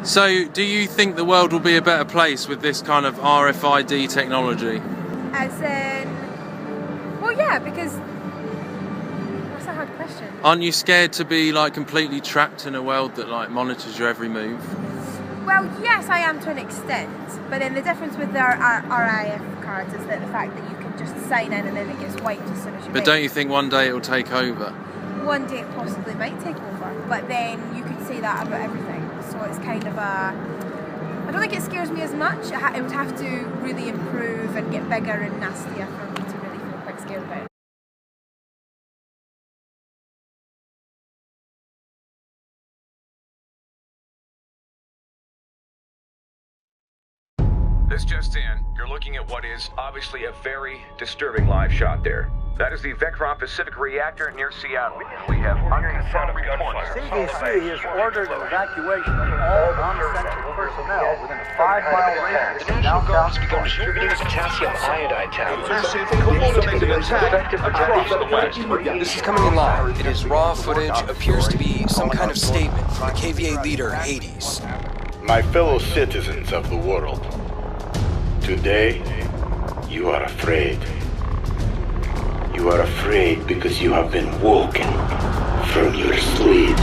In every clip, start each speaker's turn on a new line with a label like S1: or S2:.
S1: So, do you think the world will be a better place with this kind of RFID technology?
S2: As in, well, yeah, because that's a hard question.
S1: Aren't you scared to be like completely trapped in a world that like monitors your every move?
S2: Well, yes, I am to an extent, but then the difference with our RIF cards is that the fact that you can just sign in and then it gets wiped as soon as you
S1: But don't you think one day it will take over?
S2: One day it possibly might take over, but then you could say that about everything. So it's kind of a... I don't think it scares me as much. It would have to really improve and get bigger and nastier for me to really feel quite scared about it.
S3: This just in, you're looking at what is obviously a very disturbing live shot there. That is the Vectron Pacific reactor near Seattle. We have unconfirmed reports.
S4: CDC has ordered evacuation of all non-essential personnel within a 5-mile radius
S5: The
S4: of
S5: National Guard
S4: downtown
S5: has begun distributing potassium iodide tablets.
S6: This is coming in live. It is raw footage, appears to be some kind of statement from the KVA leader, Hades.
S7: My fellow citizens of the world, today you are afraid. You are afraid because you have been woken from your sleep.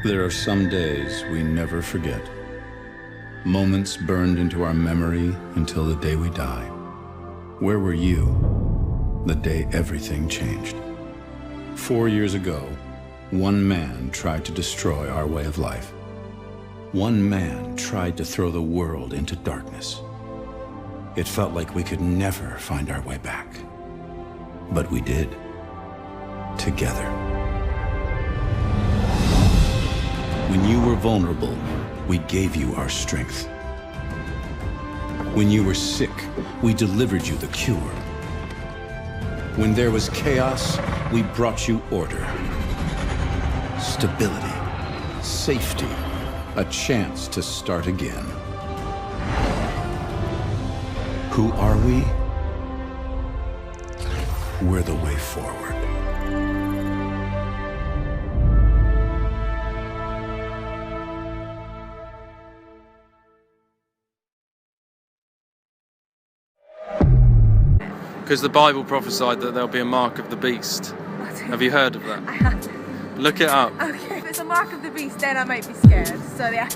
S8: There are some days we never forget. Moments burned into our memory until the day we die. Where were you the day everything changed? 4 years ago, one man tried to destroy our way of life. One man tried to throw the world into darkness. It felt like we could never find our way back. But we did. Together. When you were vulnerable, we gave you our strength. When you were sick, we delivered you the cure. When there was chaos, we brought you order. Stability, safety, a chance to start again. Who are we? We're the way forward.
S1: Because the Bible prophesied that there'll be a mark of the beast. Have you heard of that?
S2: I haven't.
S1: Look it up.
S2: Okay, if it's a mark of the beast, then I might be scared. So yeah.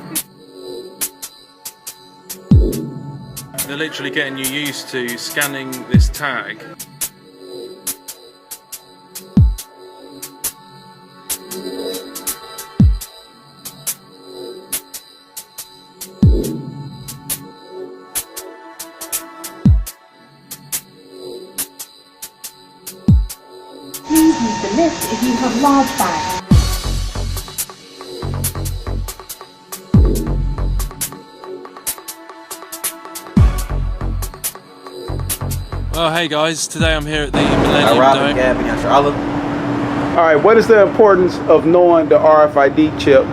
S1: They're literally getting you used to scanning this tag.
S9: Please use the lift if you have large bags.
S1: Oh, hey guys, today I'm here at the Millennium Dome.
S10: All right, what is the importance of knowing the RFID chip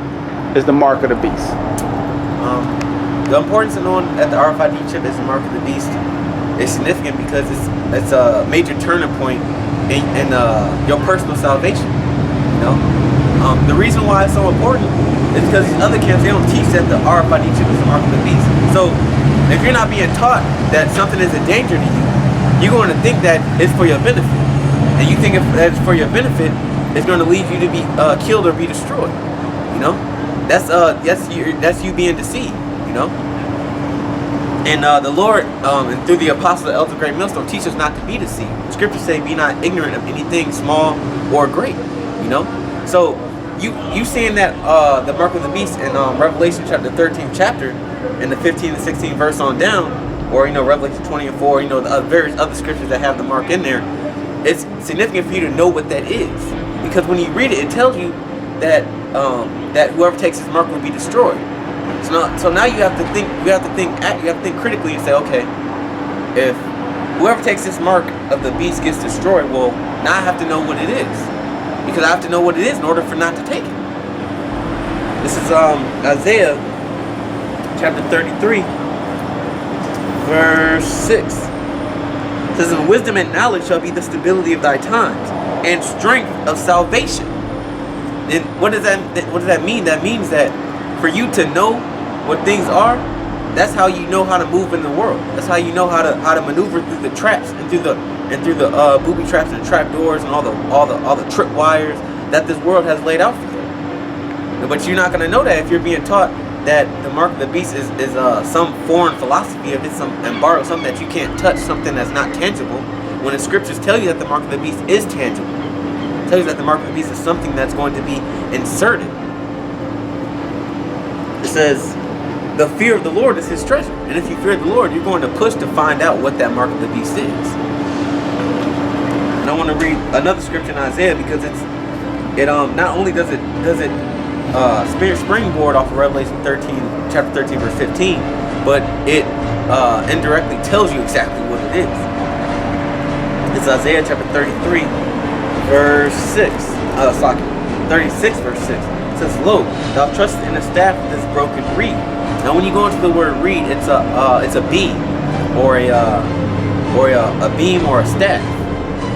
S10: is the mark of the beast?
S11: The importance of knowing that the RFID chip is the mark of the beast is significant because it's a major turning point in your personal salvation. You know, the reason why it's so important is because these other camps, they don't teach that the RFID chip is the mark of the beast. So if you're not being taught that something is a danger to you, you're going to think that it's for your benefit, and you think if that's for your benefit, it's going to lead you to be killed or be destroyed. You know, that's you being deceived. You know, and the Lord and through the apostle Elder Great Millstone teach us not to be deceived. Scriptures say, "Be not ignorant of anything small or great." You know, so you saying that the mark of the beast in Revelation chapter 13 chapter, and the 15 and 16 verse on down, or Revelation 20 and 4, the various other scriptures that have the mark in there, it's significant for you to know what that is, because when you read it, it tells you that that whoever takes this mark will be destroyed. So now you have to think critically and say, okay, if whoever takes this mark of the beast gets destroyed, well, now I have to know what it is, because I have to know what it is in order for not to take it. This is Isaiah chapter 33. Verse 6 says, "And wisdom and knowledge shall be the stability of thy times, and strength of salvation." And what does that mean? That means that for you to know what things are, that's how you know how to move in the world. That's how you know how to maneuver through the traps and through the booby traps and trap doors and all the trip wires that this world has laid out for you. But you're not going to know that if you're being taught that the mark of the beast is some foreign philosophy, if it's some embargo, something that you can't touch, something that's not tangible. When the scriptures tell you that the mark of the beast is tangible, it tells you that the mark of the beast is something that's going to be inserted. It says, the fear of the Lord is his treasure. And if you fear the Lord, you're going to push to find out what that mark of the beast is. And I want to read another scripture in Isaiah because it not only does it springboard off of Revelation chapter 13, verse 15, but it indirectly tells you exactly what it is. It's Isaiah chapter 33, verse 6. 36, verse 6. It says, "Lo, thou trustest in the staff of this broken reed." Now, when you go into the word reed, it's a beam, or a beam or a staff.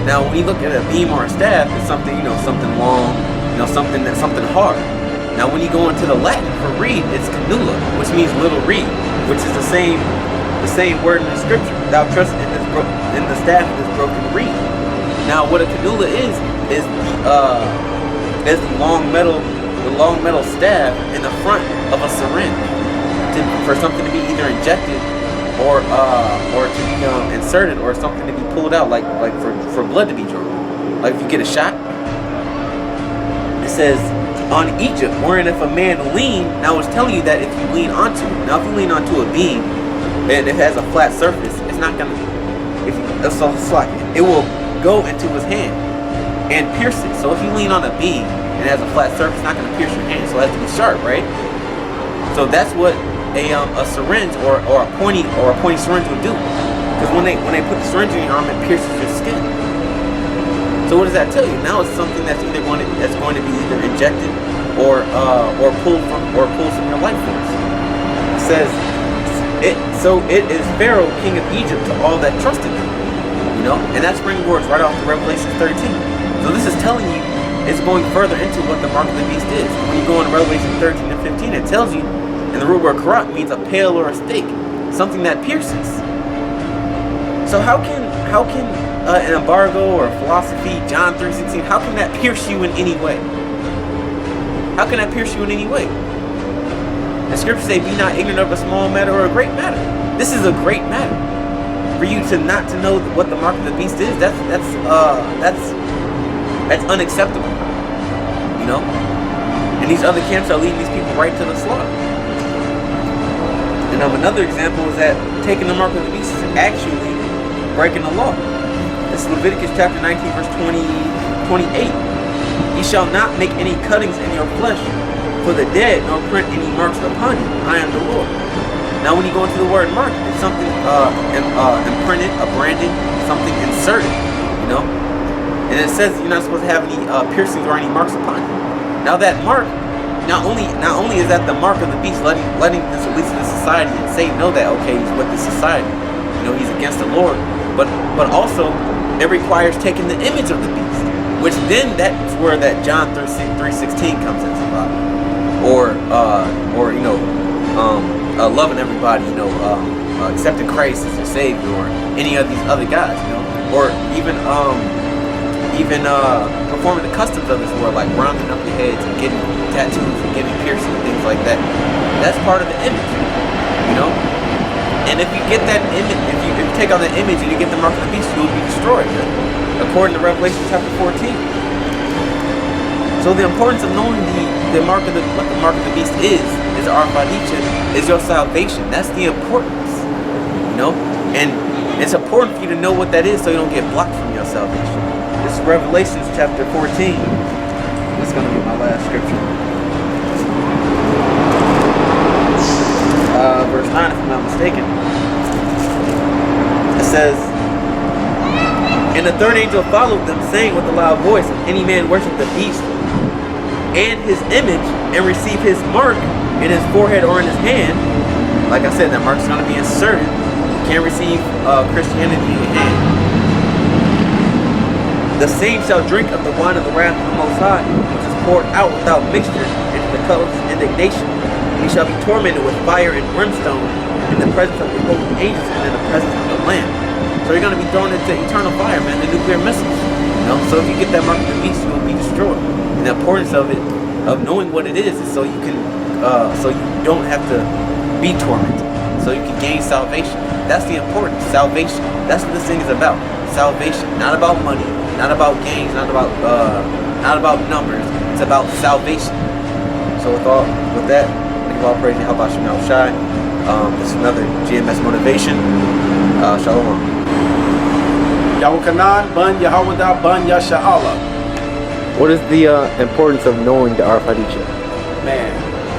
S11: Now, when you look at a beam or a staff, it's something something long, something hard. Now, when you go into the Latin for reed, it's canula, which means little reed, which is the same word in the scripture. Thou trust in the staff of this broken reed. Now, what a canula is the long metal staff in the front of a syringe for something to be either injected or to be inserted, or something to be pulled out, like for blood to be drawn. Like if you get a shot, it says, on Egypt, wherein if a man lean, now it's telling you that if you lean onto it. Now if you lean onto a beam and it has a flat surface, it's not gonna, it will go into his hand and pierce it. So if you lean on a beam and it has a flat surface, it's not gonna pierce your hand. So it has to be sharp, right? So that's what a syringe or a pointy syringe would do. Because when they put the syringe in your arm, it pierces your skin. So what does that tell you? Now it's something that's going to be either injected or pulled from your life force. It says it. So it is Pharaoh, king of Egypt, to all that trusted him. And that springboards right off to Revelation 13. So this is telling you, it's going further into what the mark of the beast is. When you go into Revelation 13 and 15, it tells you, and the root word karat means a pail or a stake, something that pierces. So how can an embargo or a philosophy, John 3:16, how can that pierce you in any way? How can that pierce you in any way? The scriptures say, "Be not ignorant of a small matter or a great matter." This is a great matter. For you to not to know what the mark of the beast is, that's unacceptable. And these other camps are leading these people right to the slaughter. And another example is that taking the mark of the beast is actually breaking the law. It's Leviticus chapter 19, verse 28. "Ye shall not make any cuttings in your flesh for the dead, nor print any marks upon you. I am the Lord." Now, when you go into the word mark, it's something imprinted, a branding, something inserted. And it says you're not supposed to have any piercings or any marks upon you. Now, that mark, not only is that the mark of the beast, letting this release of the society and say know that he's with the society, he's against the Lord, but also it requires taking the image of the beast, which then that's where that John 3:16 comes into play, or loving everybody, accepting Christ as your Savior, or any of these other guys, or even performing the customs of this world, like rounding up your heads and getting tattoos and getting piercings and things like that. That's part of the image, And if you get that image, if you take on that image and you get the mark of the beast, you will be destroyed, according to Revelation chapter 14. So the importance of knowing what the mark of the beast is RFID chip, is your salvation. That's the importance, And it's important for you to know what that is so you don't get blocked from your salvation. This is Revelation chapter 14. This is going to be my last scripture. Verse 9, if I'm not mistaken. It says, "And the third angel followed them, saying with a loud voice, If any man worship the beast and his image, and receive his mark in his forehead or in his hand," like I said, that mark's going to be inserted. You can't receive Christianity in your hand. The same shall drink of the wine of the wrath of the Most High, which is poured out without mixture into the cup of his indignation. He shall be tormented with fire and brimstone in the presence of the holy angels and in the presence of the Lamb. So you're going to be thrown into eternal fire, man, the nuclear missiles. You know, so if you get that mark of the beast, you will be destroyed. And the importance of it, of knowing what it is so you can, so you don't have to be tormented. So you can gain salvation. That's the importance, salvation. That's what this thing is about. Salvation, not about money, not about gains, not about numbers. It's about salvation. So with that, I give all praise and help out Shemal Shai. This is another GMS motivation. Shalom.
S10: Yahukanan, Ban Yahawada, Ban Yasha Allah.
S11: What is the importance of knowing the RFID chip?
S10: Man,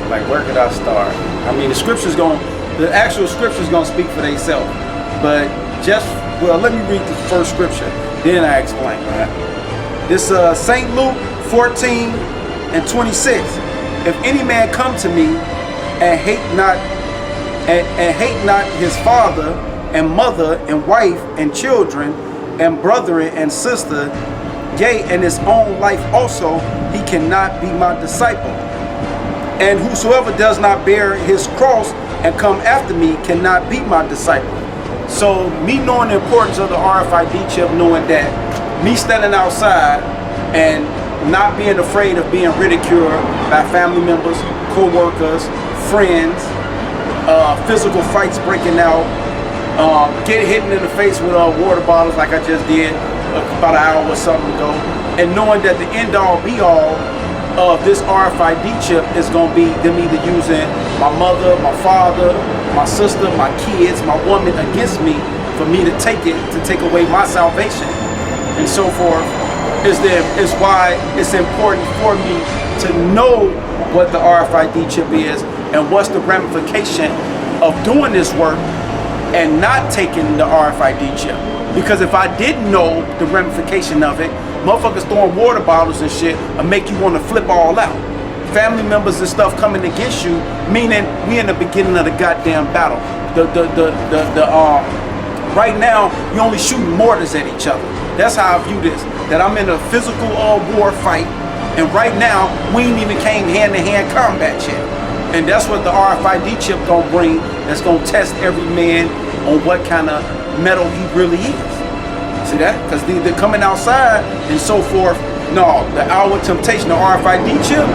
S10: like where could I start? I mean, the actual scripture's gonna speak for themselves. But let me read the first scripture, then I explain, right? This St. Luke 14:26. If any man come to me and hate not his father and mother and wife and children and brethren and sister, yea, and his own life also, he cannot be my disciple. And whosoever does not bear his cross and come after me cannot be my disciple. So me knowing the importance of the RFID chip, knowing that me standing outside and not being afraid of being ridiculed by family members, co-workers, friends, physical fights breaking out, get hit in the face with water bottles like I just did about an hour or something ago, and knowing that the end all be all of this RFID chip is going to be them either using my mother, my father, my sister, my kids, my woman against me for me to take away my salvation and so forth, is why it's important for me to know what the RFID chip is and what's the ramification of doing this work and not taking the RFID chip. Because if I didn't know the ramification of it, motherfuckers throwing water bottles and shit will make you want to flip all out. Family members and stuff coming against you, meaning we in the beginning of the goddamn battle. Right now, you only shooting mortars at each other. That's how I view this. That I'm in a physical war fight, and right now we ain't even came hand-to-hand combat yet. And that's what the RFID chip gonna bring. That's gonna test every man on what kind of metal he really is. See that? Because they're coming outside and so forth. No, the hour of temptation, the RFID chip,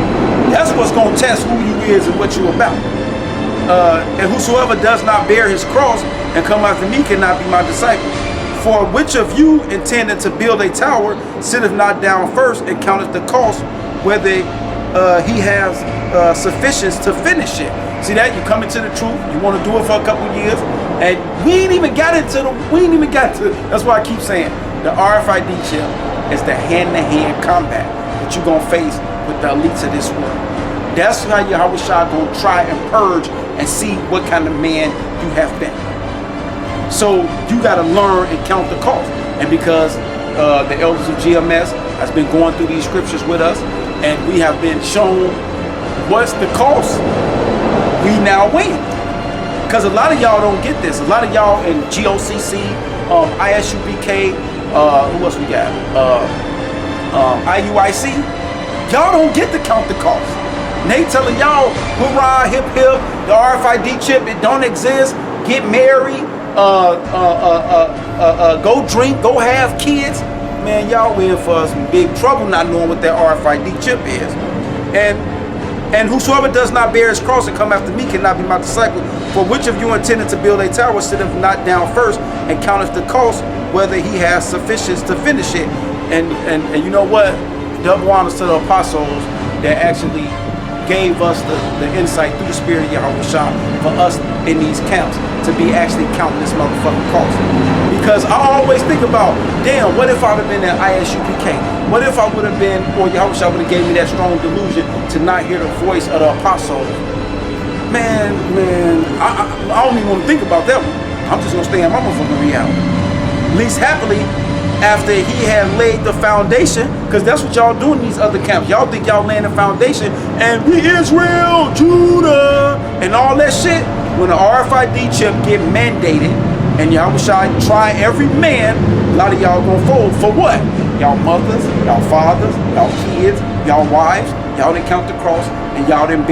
S10: that's what's going to test who you is and what you about. And whosoever does not bear his cross and come after me cannot be my disciple. For which of you intended to build a tower sitteth not down first and counteth the cost, whether he has sufficient to finish it. See that? You come into the truth, you want to do it for a couple of years, and we ain't even got to, that's why I keep saying, the RFID chip is the hand-to-hand combat that you're going to face with the elites of this world. That's how Yahweh Shah going to try and purge and see what kind of man you have been. So you got to learn and count the cost. And because the elders of GMS has been going through these scriptures with us, and we have been shown what's the cost, we now win. Because a lot of y'all don't get this. A lot of y'all in GOCC, ISUBK, who else we got? IUIC. Y'all don't get to count the cost. And they telling y'all, hurrah, hip hip, the RFID chip, it don't exist. Get married, go drink, go have kids. Man, y'all in for some big trouble not knowing what that RFID chip is. And whosoever does not bear his cross and come after me cannot be my disciple. For which of you intended to build a tower sitteth not down first and counteth the cost, whether he has sufficient to finish it. And you know what? Double honors to the apostles that actually gave us the insight through the spirit of Yahweh Shah for us in these camps to be actually counting this motherfucking cost. Because I always think about, damn, what if I would have been at ISUPK? What if I would have been, or Yahweh Shah would have gave me that strong delusion to not hear the voice of the apostles? Man, I don't even want to think about that one. I'm just going to stay in my motherfucking reality. Least happily, after he had laid the foundation, because that's what y'all do in these other camps. Y'all think y'all laying the foundation, and we Israel, Judah, and all that shit. When the RFID chip get mandated, and Yahweh Shai try every man, a lot of y'all gonna fold. For what? y'all mothers, y'all fathers, y'all kids, y'all wives, y'all didn't count the cross, and y'all didn't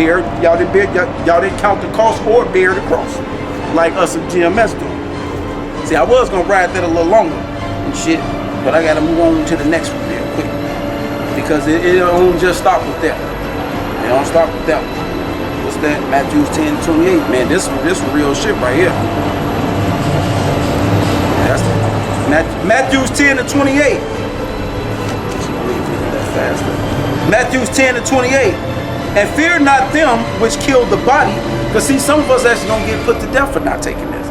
S10: count the cross or bear the cross, like us and GMS do. See, I was gonna ride that a little longer and shit, but I gotta move on to the next one real quick. Because it don't just stop with that. It don't stop with that. What's that? Matthew 10:28. Man, this real shit right here. That's Matthew 10:28. Matthew 10:28. And fear not them which kill the body. Because see, some of us actually gonna get put to death for not taking this.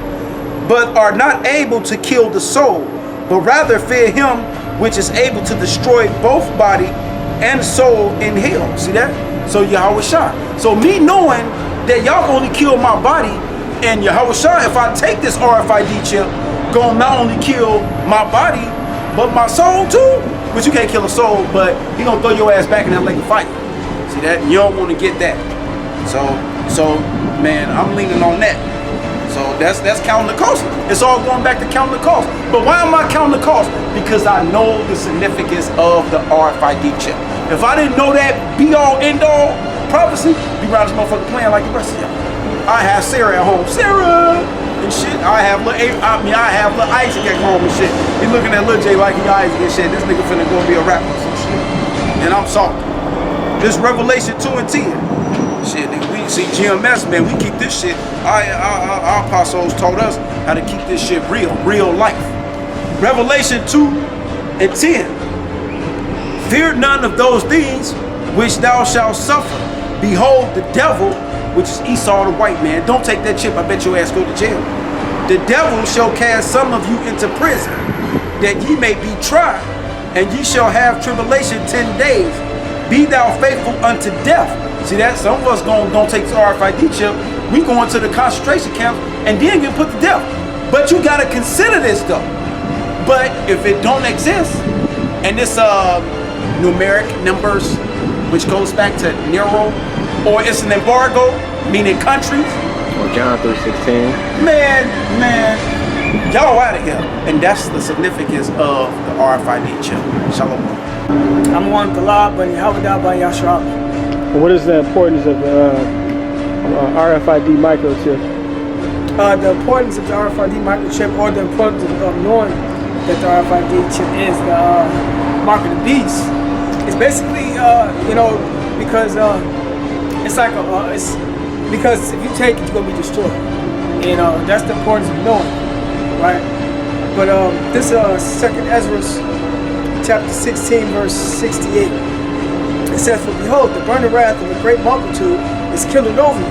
S10: But are not able to kill the soul, but rather fear him which is able to destroy both body and soul in hell. See that? So Yahweh Shai. So me knowing that y'all only kill my body, and Yahweh Shai, if I take this RFID chip, gonna not only kill my body, but my soul too. But you can't kill a soul, but he gonna throw your ass back in that lake of fire. See that? You don't want to get that. So man, I'm leaning on that. So that's counting the cost. It's all going back to counting the cost. But why am I counting the cost? Because I know the significance of the RFID chip. If I didn't know that be-all, end-all prophecy, be around this motherfucker playing like the rest of y'all. I have Sarah at home. Sarah! And shit. I have little Isaac at home and shit. He looking at Lil J like he Isaac and shit. This nigga finna go be a rapper or some shit. And I'm sorry. This Revelation 2 and 10. Shit, nigga, we see GMS, man, we keep this shit. Our apostles taught us how to keep this shit real life. Revelation 2 and 10. Fear none of those things which thou shalt suffer. Behold, the devil, which is Esau the white man. Don't take that chip, I bet your ass go to jail. The devil shall cast some of you into prison, that ye may be tried, and ye shall have tribulation 10 days. Be thou faithful unto death. See that? Some of us don't take the RFID chip. We go into the concentration camp and then get put to death. But you gotta consider this though. But if it don't exist, and this numeric numbers, which goes back to Nero, or it's an embargo, meaning countries.
S12: Or John 3:16.
S10: Man, y'all out of here. And that's the significance of the RFID chip. Shalom.
S13: I'm one Talab, but Yahweh by Yashua.
S14: What is the importance of RFID microchip?
S13: The importance of the RFID microchip, or the importance of knowing that the RFID chip is the mark of the beast, is basically, because it's like because if you take it, you're gonna be destroyed. That's the importance of knowing, right? But this 2nd Ezra, chapter 16, verse 68. It says, for behold, the burning wrath of a great multitude is kindled over you,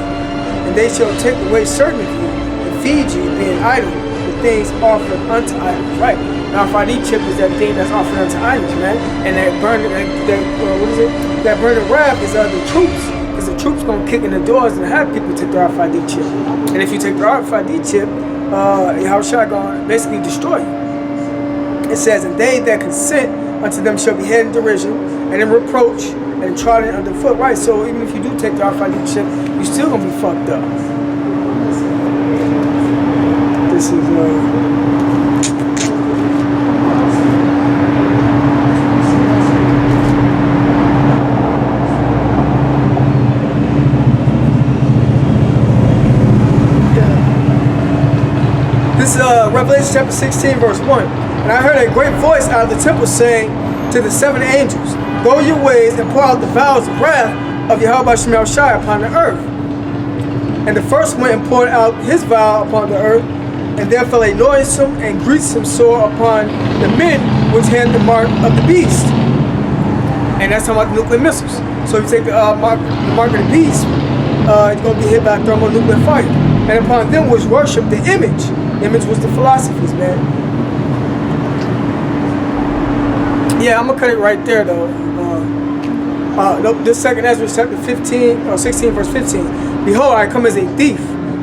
S13: and they shall take away certain of you, and feed you, being idle, with things offered unto idols. Right? Now, RFID chip is that thing that's offered unto idols, man. And that burning, that burning wrath is the troops, because the troops gonna kick in the doors and have people take the RFID chip. And if you take the RFID chip, Yahushua gonna basically destroy you. It says, and they that consent unto them shall be head in derision, and in reproach, and trodden underfoot. Right, so even if you do take the RFID chip, you're still gonna be fucked up. This is This is Revelation chapter 16, verse 1. And I heard a great voice out of the temple saying to the 7 angels, go your ways and pour out the vials of wrath of Yahweh Shemel Shai upon the earth. And the first went and poured out his vial upon the earth, and there fell a noisome and grievous sore upon the men which had the mark of the beast. And that's talking about the nuclear missiles. So if you take the mark of the beast, you're going to be hit by thermonuclear fire. And upon them which worship the image. The image was the philosophies, man. Yeah, I'm going to cut it right there, though. This 2nd Ezra chapter 16, verse 15. Behold, I come as a thief.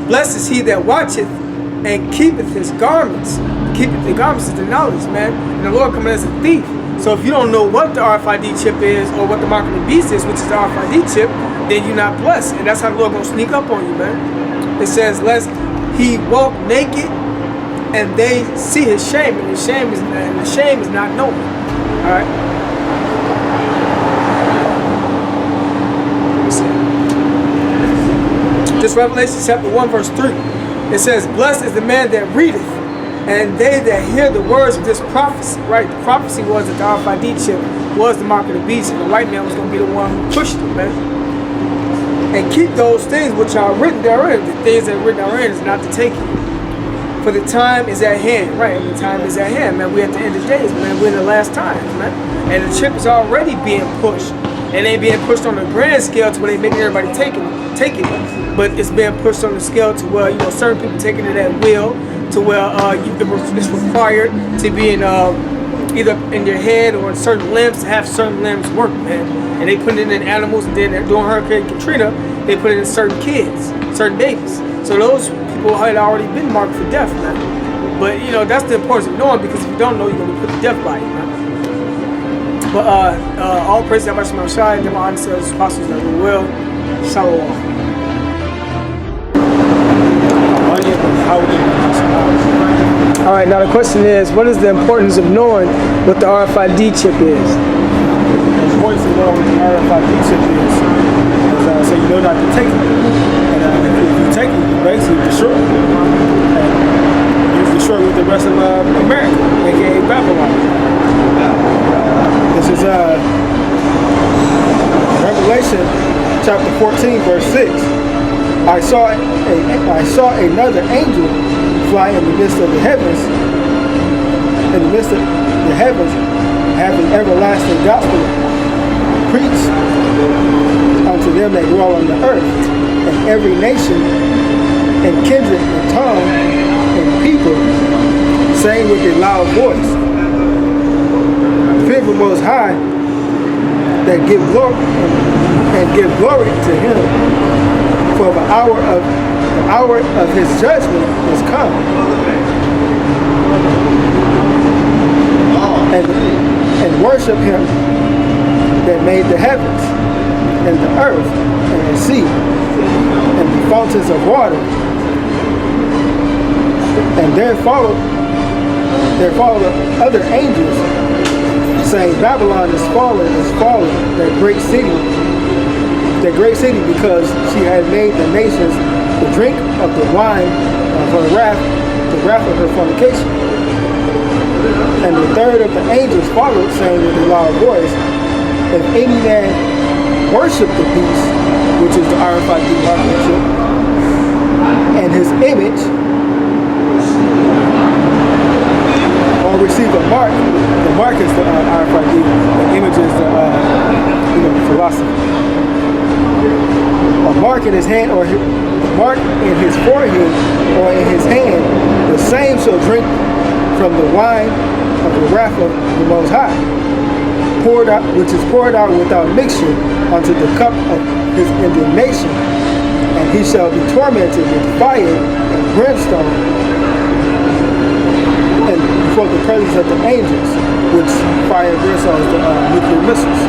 S13: Blessed is he that watcheth and keepeth his garments. Keepeth the garments is the knowledge, man. And the Lord coming as a thief. So if you don't know what the RFID chip is, or what the mark of the beast is, which is the RFID chip, then you're not blessed. And that's how the Lord gonna sneak up on you, man. It says, lest he walk naked and they see his shame, and the shame is not known. All right. This Revelation chapter 1 verse 3. It says, blessed is the man that readeth, and they that hear the words of this prophecy. Right? The prophecy was that the RFID chip was the mark of the beast, and the white man was going to be the one who pushed it, man. And keep those things which are written therein. The things that are written therein is not to take it. For the time is at hand. Right? The time is at hand, man. We're at the end of days, man. We're in the last times, man. And the chip is already being pushed. And they being pushed on a grand scale to where they make everybody take it. But it's being pushed on the scale to where, you know, certain people taking it at will, to where it's required to be in either in your head or in certain limbs to have certain limbs work, man. And they put it in animals, and then during Hurricane Katrina, they put it in certain kids, certain babies. So those people had already been marked for death, man. But, you know, that's the importance of knowing, because if you don't know, you're going to be put to death by it, man. But all praise to Hashem Shai, them ancestors, apostles that we will. Shalom. All right, now the question is, what is the importance of knowing what the RFID chip is?
S14: The importance of knowing what the RFID chip is so you know not to take it. And if you take it, you basically destroy it. And you're destroyed with the rest of America, aka Babylon. This is Revelation chapter 14, verse 6. I saw another angel fly in the midst of the heavens, having everlasting gospel preached unto them that dwell on the earth, and every nation and kindred and tongue and people, saying with a loud voice, fear the Most High, that give glory to Him, for the hour of His judgment is come, and worship Him that made the heavens and the earth and the sea and the fountains of water. And there followed other angels, saying, Babylon is fallen, that great city, because she had made the nations to drink of the wine of her wrath, the wrath of her fornication. And the third of the angels followed, saying with a loud voice, if any man worship the beast, which is the RFID marking chip, and his image, or receive a mark, the mark is the RFID, the image is the philosophy. A mark in his hand, or a mark in his forehead, or in his hand, the same shall drink from the wine of the wrath of the Most High, which is poured out without mixture unto the cup of his indignation, and he shall be tormented with fire and brimstone, and before the presence of the angels, which fire and brimstone is the nuclear missiles.